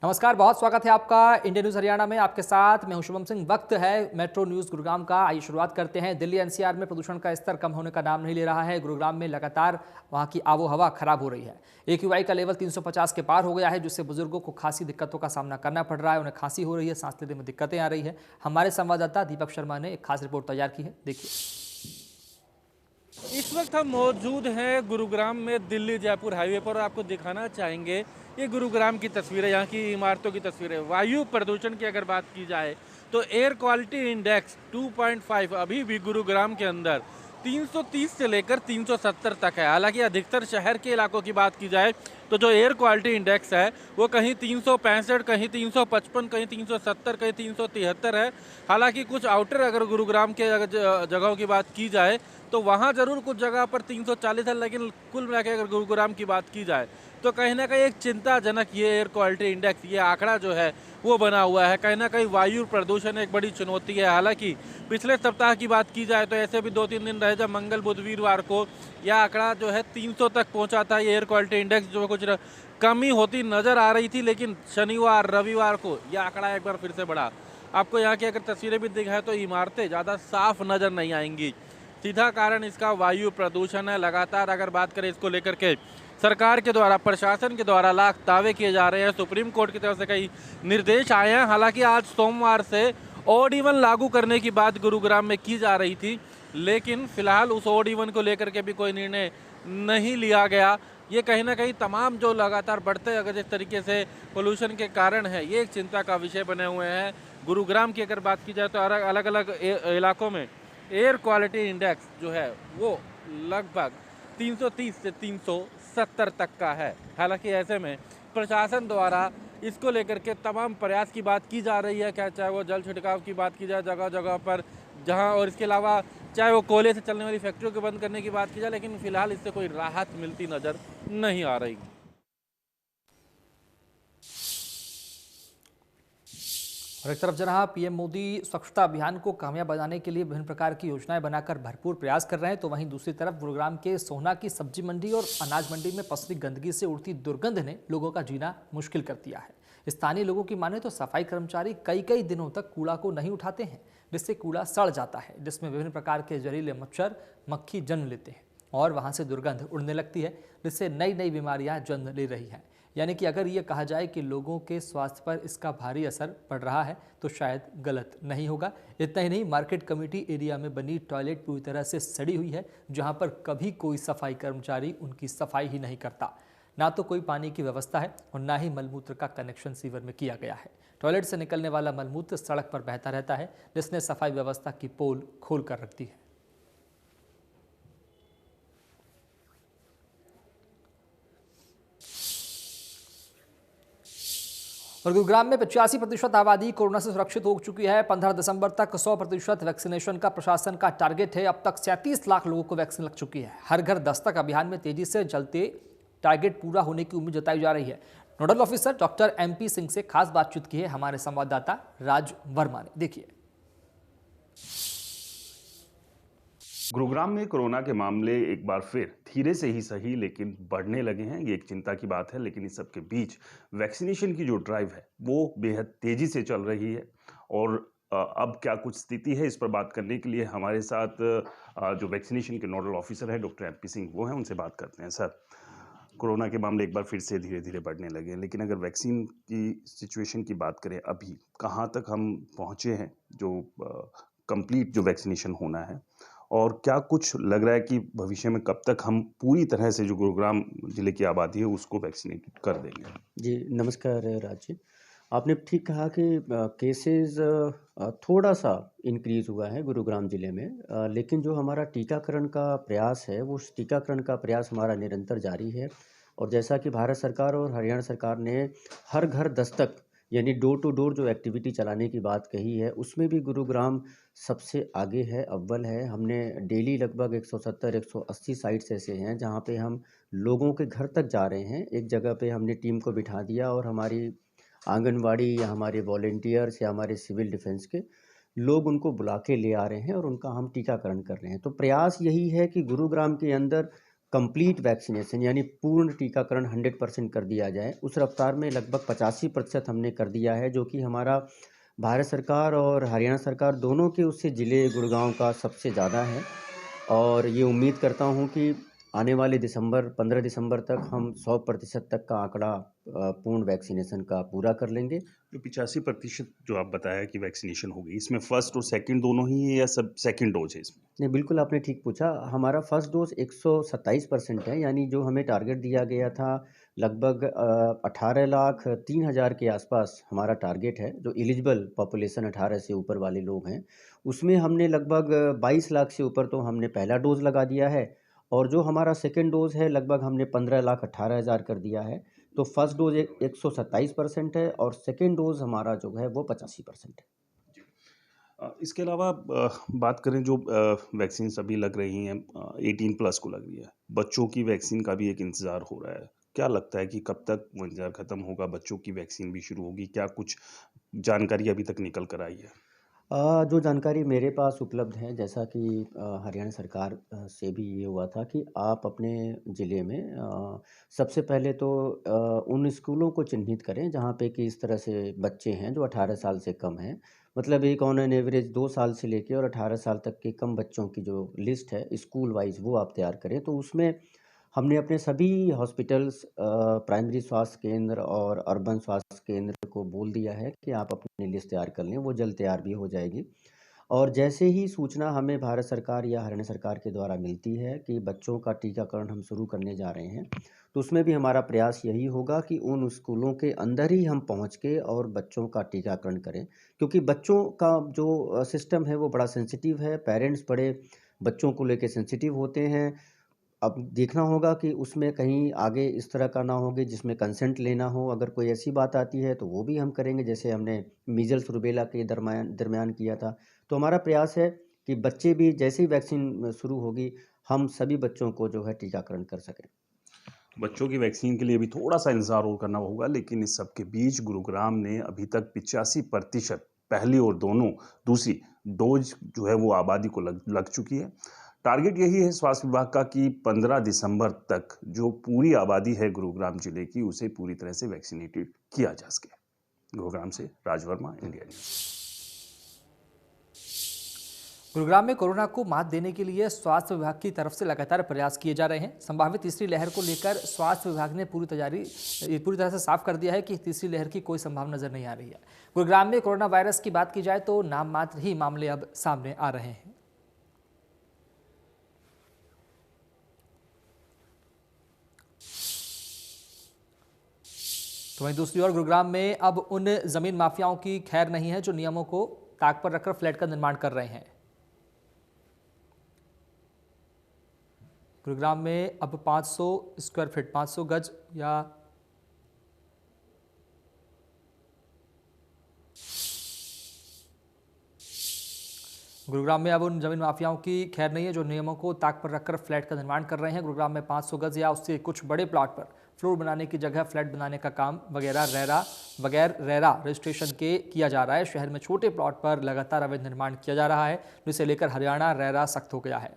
नमस्कार, बहुत स्वागत है आपका इंडिया न्यूज़ हरियाणा में। आपके साथ मैं हूं शुभम सिंह। वक्त है मेट्रो न्यूज़ गुरुग्राम का। आइए शुरुआत करते हैं। दिल्ली एनसीआर में प्रदूषण का स्तर कम होने का नाम नहीं ले रहा है। गुरुग्राम में लगातार वहां की आबो हवा खराब हो रही है। AQI का लेवल 350 के पार हो गया है, जिससे बुजुर्गों को खासी दिक्कतों का सामना करना पड़ रहा है। उन्हें खांसी हो रही है, सांस लेने में दिक्कतें आ रही है। हमारे संवाददाता दीपक शर्मा ने एक खास रिपोर्ट तैयार की है, देखिए। इस वक्त हम मौजूद हैं गुरुग्राम में दिल्ली जयपुर हाईवे पर और आपको दिखाना चाहेंगे ये गुरुग्राम की तस्वीरें, यहाँ की इमारतों की तस्वीरें। वायु प्रदूषण की अगर बात की जाए तो एयर क्वालिटी इंडेक्स 2.5 अभी भी गुरुग्राम के अंदर 330 से लेकर 370 तक है। हालांकि अधिकतर शहर के इलाकों की बात की जाए तो जो एयर क्वालिटी इंडेक्स है वो कहीं 365, कहीं 355, कहीं 370, कहीं 373 है। हालांकि कुछ आउटर अगर गुरुग्राम के जगहों की बात की जाए तो वहाँ जरूर कुछ जगह पर 340 है, लेकिन कुल मिलाकर अगर गुरुग्राम की बात की जाए तो कहीं ना कहीं एक चिंताजनक ये एयर क्वालिटी इंडेक्स, ये आंकड़ा जो है वो बना हुआ है। कहीं ना कहीं वायु प्रदूषण एक बड़ी चुनौती है। हालांकि पिछले सप्ताह की बात की जाए तो ऐसे भी 2-3 दिन रहे जब मंगल बुध वीरवार को यह आंकड़ा जो है 300 तक पहुंचा था। ये एयर क्वालिटी इंडेक्स जो कुछ कमी होती नजर आ रही थी, लेकिन शनिवार रविवार को यह आंकड़ा एक बार फिर से बढ़ा। आपको यहाँ की अगर तस्वीरें भी दिखाए तो इमारतें ज़्यादा साफ नजर नहीं आएंगी। सीधा कारण इसका वायु प्रदूषण है। लगातार अगर बात करें इसको लेकर के सरकार के द्वारा, प्रशासन के द्वारा लाख दावे किए जा रहे हैं। सुप्रीम कोर्ट की तरफ से कई निर्देश आए हैं। हालांकि आज सोमवार से ऑड इवन लागू करने की बात गुरुग्राम में की जा रही थी, लेकिन फिलहाल उस ऑड इवन को लेकर के भी कोई निर्णय नहीं लिया गया। ये कहीं ना कहीं तमाम जो लगातार बढ़ते अगर जिस तरीके से पोल्यूशन के कारण है, ये एक चिंता का विषय बने हुए हैं। गुरुग्राम की अगर बात की जाए तो अलग अलग इलाकों में एयर क्वालिटी इंडेक्स जो है वो लगभग 330 से 370 तक का है। हालांकि ऐसे में प्रशासन द्वारा इसको लेकर के तमाम प्रयास की बात की जा रही है, क्या चाहे वो जल छिड़काव की बात की जाए जगह जगह पर जहां, और इसके अलावा चाहे वो कोयले से चलने वाली फैक्ट्रियों को बंद करने की बात की जाए, लेकिन फिलहाल इससे कोई राहत मिलती नजर नहीं आ रही। और एक तरफ जहां पीएम मोदी स्वच्छता अभियान को कामयाब बनाने के लिए विभिन्न प्रकार की योजनाएं बनाकर भरपूर प्रयास कर रहे हैं, तो वहीं दूसरी तरफ गुरुग्राम के सोहना की सब्जी मंडी और अनाज मंडी में पसरी गंदगी से उड़ती दुर्गंध ने लोगों का जीना मुश्किल कर दिया है। स्थानीय लोगों की माने तो सफाई कर्मचारी कई कई दिनों तक कूड़ा को नहीं उठाते हैं, जिससे कूड़ा सड़ जाता है, जिसमें विभिन्न प्रकार के जहरीले मच्छर मक्खी जन्म लेते हैं और वहां से दुर्गंध उड़ने लगती है, जिससे नई नई बीमारियां जन्म ले रही हैं। यानी कि अगर ये कहा जाए कि लोगों के स्वास्थ्य पर इसका भारी असर पड़ रहा है तो शायद गलत नहीं होगा। इतना ही नहीं, मार्केट कमेटी एरिया में बनी टॉयलेट पूरी तरह से सड़ी हुई है, जहां पर कभी कोई सफाई कर्मचारी उनकी सफाई ही नहीं करता। ना तो कोई पानी की व्यवस्था है और ना ही मलमूत्र का कनेक्शन सीवर में किया गया है। टॉयलेट से निकलने वाला मलमूत्र सड़क पर बहता रहता है, जिसने सफाई व्यवस्था की पोल खोल कर रखती है। और गुरुग्राम में 85% आबादी कोरोना से सुरक्षित हो चुकी है। 15 दिसंबर तक 100% वैक्सीनेशन का प्रशासन का टारगेट है। अब तक 37 लाख लोगों को वैक्सीन लग चुकी है। हर घर दस्तक अभियान में तेजी से चलते टारगेट पूरा होने की उम्मीद जताई जा रही है। Nodal officer doctor MP Singh से खास बातचीत की है हमारे संवाददाता राज वर्मा ने, देखिए। गुरुग्राम में कोरोना के मामले एक बार फिर धीरे से ही सही लेकिन बढ़ने लगे हैं। ये एक चिंता की बात है, लेकिन इस सब के बीच वैक्सीनेशन की जो ड्राइव है वो बेहद तेजी से चल रही है। और अब क्या कुछ स्थिति है, इस पर बात करने के लिए हमारे साथ जो वैक्सीनेशन के नोडल ऑफिसर है डॉक्टर MP सिंह, वो हैं, उनसे बात करते हैं। सर, कोरोना के मामले एक बार फिर से धीरे धीरे बढ़ने लगे हैं, लेकिन अगर वैक्सीन की सिचुएशन की बात करें, अभी कहाँ तक हम पहुँचे हैं जो कंप्लीट जो वैक्सीनेशन होना है, और क्या कुछ लग रहा है कि भविष्य में कब तक हम पूरी तरह से जो गुरुग्राम जिले की आबादी है उसको वैक्सीनेट कर देंगे? जी, नमस्कार राज जी। आपने ठीक कहा कि केसेज़ थोड़ा-सा इंक्रीज़ हुआ है गुरुग्राम ज़िले में, लेकिन जो हमारा टीकाकरण का प्रयास है, वो उस टीकाकरण का प्रयास हमारा निरंतर जारी है। और जैसा कि भारत सरकार और हरियाणा सरकार ने हर घर दस्तक यानी डोर टू डोर जो एक्टिविटी चलाने की बात कही है, उसमें भी गुरुग्राम सबसे आगे है, अव्वल है। हमने डेली लगभग 170-180 साइट्स ऐसे हैं, जहाँ पे हम लोगों के घर तक जा रहे हैं। एक जगह पे हमने टीम को बिठा दिया और हमारी आंगनवाड़ी या हमारे वॉलंटियर्स या हमारे सिविल डिफेंस के लोग उनको बुला के ले आ रहे हैं और उनका हम टीकाकरण कर रहे हैं। तो प्रयास यही है कि गुरुग्राम के अंदर कंप्लीट वैक्सीनेशन यानी पूर्ण टीकाकरण 100% कर दिया जाए, उस रफ्तार में लगभग 85% हमने कर दिया है, जो कि हमारा भारत सरकार और हरियाणा सरकार दोनों के उससे ज़िले गुड़गांव का सबसे ज़्यादा है। और ये उम्मीद करता हूँ कि आने वाले 15 दिसंबर तक हम 100% तक का आंकड़ा पूर्ण वैक्सीनेशन का पूरा कर लेंगे। जो 85% जो आप बताया कि वैक्सीनेशन हो गई, इसमें फर्स्ट और सेकंड दोनों ही है या सब सेकंड डोज है इसमें? नहीं, बिल्कुल आपने ठीक पूछा। हमारा फर्स्ट डोज़ 127% है, यानी जो हमें टारगेट दिया गया था लगभग 18,03,000 के आसपास हमारा टारगेट है। जो एलिजिबल पॉपुलेशन 18 से ऊपर वाले लोग हैं, उसमें हमने लगभग 22 लाख से ऊपर तो हमने पहला डोज़ लगा दिया है, और जो हमारा सेकंड डोज़ है लगभग हमने 15,18,000 कर दिया है। तो फर्स्ट डोज़ 127% है और सेकंड डोज़ हमारा जो है वो 85% है। इसके अलावा बात करें जो वैक्सीन अभी लग रही हैं 18 प्लस को लग रही है, बच्चों की वैक्सीन का भी एक इंतज़ार हो रहा है। क्या लगता है कि कब तक वो इंतज़ार खत्म होगा, बच्चों की वैक्सीन भी शुरू होगी? क्या कुछ जानकारी अभी तक निकल कर आई है? जो जानकारी मेरे पास उपलब्ध है, जैसा कि हरियाणा सरकार से भी ये हुआ था कि आप अपने ज़िले में सबसे पहले तो उन स्कूलों को चिन्हित करें जहाँ पे कि इस तरह से बच्चे हैं जो 18 साल से कम हैं। मतलब एक ऑन एन एवरेज 2 साल से लेके और 18 साल तक के कम बच्चों की जो लिस्ट है स्कूल वाइज़, वो आप तैयार करें। तो उसमें हमने अपने सभी हॉस्पिटल्स, प्राइमरी स्वास्थ्य केंद्र और अर्बन स्वास्थ्य केंद्र को बोल दिया है कि आप अपनी लिस्ट तैयार कर लें, वो जल्द तैयार भी हो जाएगी। और जैसे ही सूचना हमें भारत सरकार या हरियाणा सरकार के द्वारा मिलती है कि बच्चों का टीकाकरण हम शुरू करने जा रहे हैं, तो उसमें भी हमारा प्रयास यही होगा कि उन स्कूलों के अंदर ही हम पहुंच के और बच्चों का टीकाकरण करें। क्योंकि बच्चों का जो सिस्टम है वो बड़ा सेंसिटिव है, पेरेंट्स बड़े बच्चों को लेके सेंसिटिव होते हैं। अब देखना होगा कि उसमें कहीं आगे इस तरह का ना हो कि जिसमें कंसेंट लेना हो। अगर कोई ऐसी बात आती है तो वो भी हम करेंगे, जैसे हमने मीज़ल्स रूबेला के दरमियान दरमियान किया था। तो हमारा प्रयास है कि बच्चे भी जैसे ही वैक्सीन शुरू होगी, हम सभी बच्चों को जो है टीकाकरण कर सकें। बच्चों की वैक्सीन के लिए भी थोड़ा-सा इंतज़ार और करना होगा, लेकिन इस सब के बीच गुरुग्राम ने अभी तक 85% पहली और दोनों दूसरी डोज़ जो है वो आबादी को लग लग चुकी है। टारगेट यही है स्वास्थ्य विभाग का कि 15 दिसंबर तक जो पूरी आबादी है गुरुग्राम जिले की, उसे पूरी तरह से वैक्सिनेटेड किया जा सके। गुरुग्राम से राज वर्मा, इंडिया न्यूज़। गुरुग्राम में कोरोना को मात देने के लिए स्वास्थ्य विभाग की तरफ से लगातार प्रयास किए जा रहे हैं। संभावित तीसरी लहर को लेकर स्वास्थ्य विभाग ने पूरी तरह से साफ कर दिया है कि तीसरी लहर की कोई संभावना नजर नहीं आ रही है। गुरुग्राम में कोरोना वायरस की बात की जाए तो नाम मात्र ही मामले अब सामने आ रहे हैं। तो वहीं दूसरी ओर गुरुग्राम में अब उन जमीन माफियाओं की खैर नहीं है जो नियमों को ताक पर रखकर फ्लैट का निर्माण कर रहे हैं। गुरुग्राम में अब 500 स्क्वायर फीट 500 गज या गुरुग्राम में अब उन जमीन माफियाओं की खैर नहीं है जो नियमों को ताक पर रखकर फ्लैट का निर्माण कर रहे हैं। गुरुग्राम में 500 गज या उससे कुछ बड़े प्लॉट पर फ्लोर बनाने की जगह फ्लैट बनाने का काम बगैर रेरा रजिस्ट्रेशन के किया जा रहा है। शहर में छोटे प्लॉट पर लगातार अवैध निर्माण किया जा रहा है, जिसे लेकर हरियाणा रेरा सख्त हो गया है।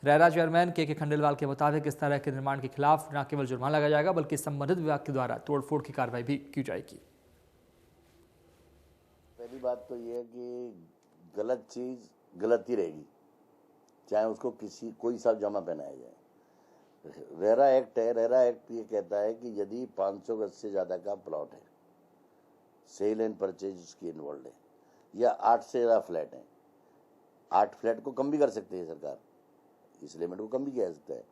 रेरा चेयरमैन के खंडेलवाल के मुताबिक इस तरह के निर्माण के खिलाफ न केवल जुर्माना लगाया जाएगा बल्कि संबंधित विभाग के द्वारा तोड़फोड़ की कार्रवाई भी की जाएगी। पहली बात तो ये है कि गलत चीज गलत ही रहेगी, चाहे उसको कोई सा जमा पहनाया जाए। रेरा एक्ट है, रेरा एक्ट ये कहता है कि यदि 500 गज से ज्यादा का प्लॉट है, सेल एंड परचेज उसकी इन्वॉल्व है, या 8 से ज्यादा फ्लैट है, 8 फ्लैट को कम भी कर सकती है सरकार, इस लिमिट को कम भी किया जा सकता है,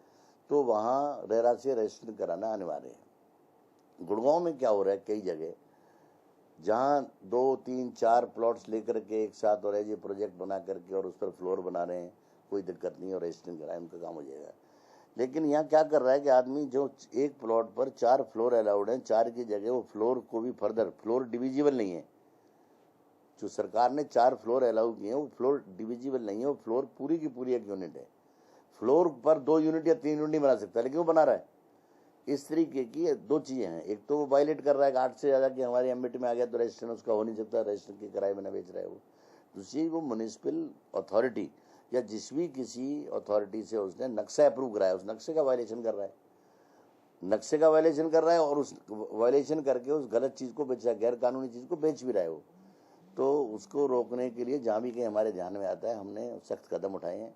तो वहाँ रेरा से रजिस्ट्रेशन कराना अनिवार्य है। गुड़गांव में क्या हो रहा है, कई जगह जहाँ 2, 3, 4 प्लॉट्स लेकर के एक साथ और ये प्रोजेक्ट बना करके और उस पर फ्लोर बना रहे हैं, कोई दिक्कत नहीं, और रजिस्ट्रेशन कराए उनका काम हो जाएगा। लेकिन यहाँ क्या कर रहा है कि आदमी जो एक प्लॉट पर 4 फ्लोर अलाउड हैं, 4 की जगह वो फ्लोर को भी फर्दर, फ्लोर डिविजिबल नहीं है, जो सरकार ने 4 फ्लोर अलाउ किए हैं वो फ्लोर डिविजिबल नहीं है, वो फ्लोर पूरी की पूरी एक यूनिट है। फ्लोर पर 2 यूनिट या 3 यूनिट नहीं बना सकता, लेकिन वो बना रहा है। इस तरीके की 2 चीजें हैं, एक तो वो वायलेट कर रहा है कि 8 से ज्यादा कि हमारे एमबीटी में आ गया तो रजिस्ट्रेशन उसका हो नहीं सकता, रजिस्ट्रेशन के किराए में न बेच रहा है वो। दूसरी, वो म्युनिसिपल अथॉरिटी या जिस भी किसी अथॉरिटी से उसने नक्शा अप्रूव कराया, उस नक्शे का वायलेशन कर रहा है, नक्शे का वायलेशन कर रहा है और उस वायलेशन करके उस गलत चीज़ को बेच रहा है, गैर कानूनी चीज़ को बेच भी रहा है वो। तो उसको रोकने के लिए जहाँ भी कहीं हमारे ध्यान में आता है, हमने सख्त कदम उठाए हैं,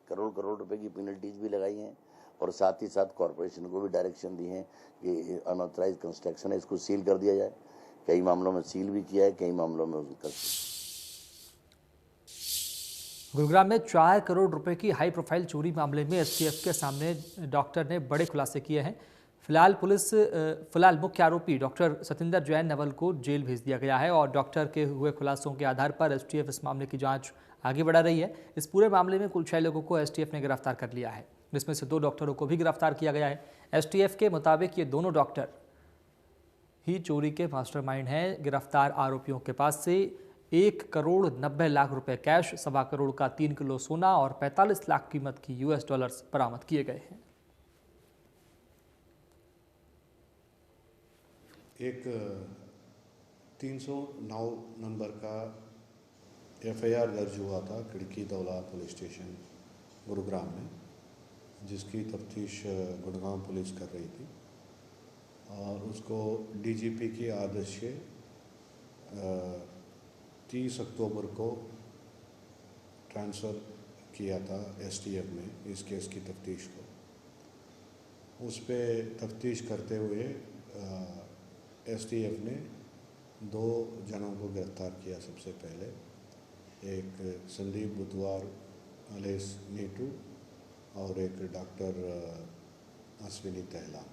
करोड़ करोड़ रुपए की पेनल्टीज भी लगाई हैं और साथ ही साथ कॉरपोरेशन को भी डायरेक्शन दी है कि अनऑथराइज कंस्ट्रक्शन है, इसको सील कर दिया जाए। कई मामलों में सील भी किया है, कई मामलों में उसका गुरुग्राम में 4 करोड़ रुपए की हाई प्रोफाइल चोरी मामले में एसटीएफ के सामने डॉक्टर ने बड़े खुलासे किए हैं। फिलहाल मुख्य आरोपी डॉक्टर सतिंदर जैन नवल को जेल भेज दिया गया है और डॉक्टर के हुए खुलासों के आधार पर एसटीएफ इस मामले की जांच आगे बढ़ा रही है। इस पूरे मामले में कुल 6 लोगों को एसटीएफ ने गिरफ्तार कर लिया है, जिसमें से 2 डॉक्टरों को भी गिरफ्तार किया गया है। एसटीएफ के मुताबिक ये दोनों डॉक्टर ही चोरी के मास्टरमाइंड हैं। गिरफ्तार आरोपियों के पास से 1 करोड़ 90 लाख रुपए कैश, 1.25 करोड़ का 3 किलो सोना और 45 लाख कीमत की यूएस डॉलर्स बरामद किए गए हैं। एक 309 नंबर का एफआईआर दर्ज हुआ था खिड़की दौला पुलिस स्टेशन गुरुग्राम में, जिसकी तफ्तीश गुड़गांव पुलिस कर रही थी और उसको डीजीपी के आदेश से 30 अक्टूबर को ट्रांसफ़र किया था एसटीएफ में इस केस की तफ्तीश को। उस पर तफ्तीश करते हुए एसटीएफ ने 2 जनों को गिरफ्तार किया। सबसे पहले एक संदीप बुधवार अलेस नीटू और एक डॉक्टर अश्विनी तहला,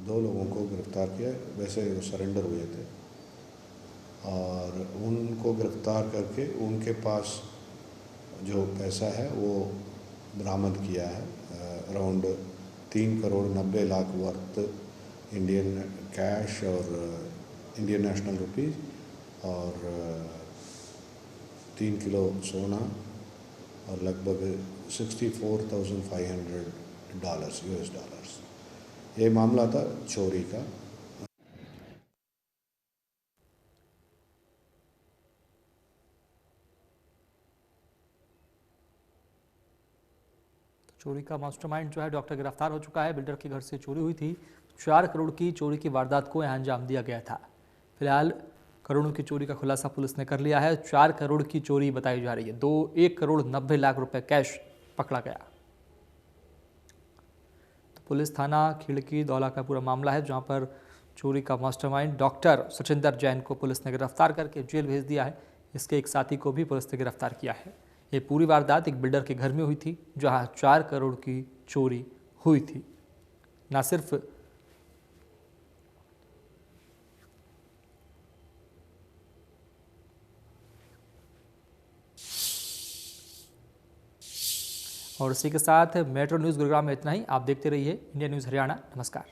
2 लोगों को गिरफ्तार किया। वैसे वो सरेंडर हुए थे और उनको गिरफ्तार करके उनके पास जो पैसा है वो बरामद किया है। Around 3 crore 90 lakh worth Indian cash और इंडियन नेशनल रुपीज़ और 3 किलो सोना और लगभग $64,500 यूएस डॉलर्स। ये मामला था चोरी का। चोरी का मास्टरमाइंड जो है डॉक्टर गिरफ्तार हो चुका है। बिल्डर के घर से चोरी हुई थी। 4 करोड़ की चोरी की वारदात को यहाँ अंजाम दिया गया था। फिलहाल करोड़ों की चोरी का खुलासा पुलिस ने कर लिया है। 4 करोड़ की चोरी बताई जा रही है। 1 करोड़ 90 लाख रुपए कैश पकड़ा गया। तो पुलिस थाना खिड़की दौला का पूरा मामला है, जहां पर चोरी का मास्टरमाइंड डॉक्टर सचिंदर जैन को पुलिस ने गिरफ्तार करके जेल भेज दिया है। इसके एक साथी को भी पुलिस ने गिरफ्तार किया है। ये पूरी वारदात एक बिल्डर के घर में हुई थी, जहां 4 करोड़ की चोरी हुई थी। ना सिर्फ और इसी के साथ मेट्रो न्यूज़ गुरुग्राम में इतना ही। आप देखते रहिए इंडिया न्यूज़ हरियाणा। नमस्कार।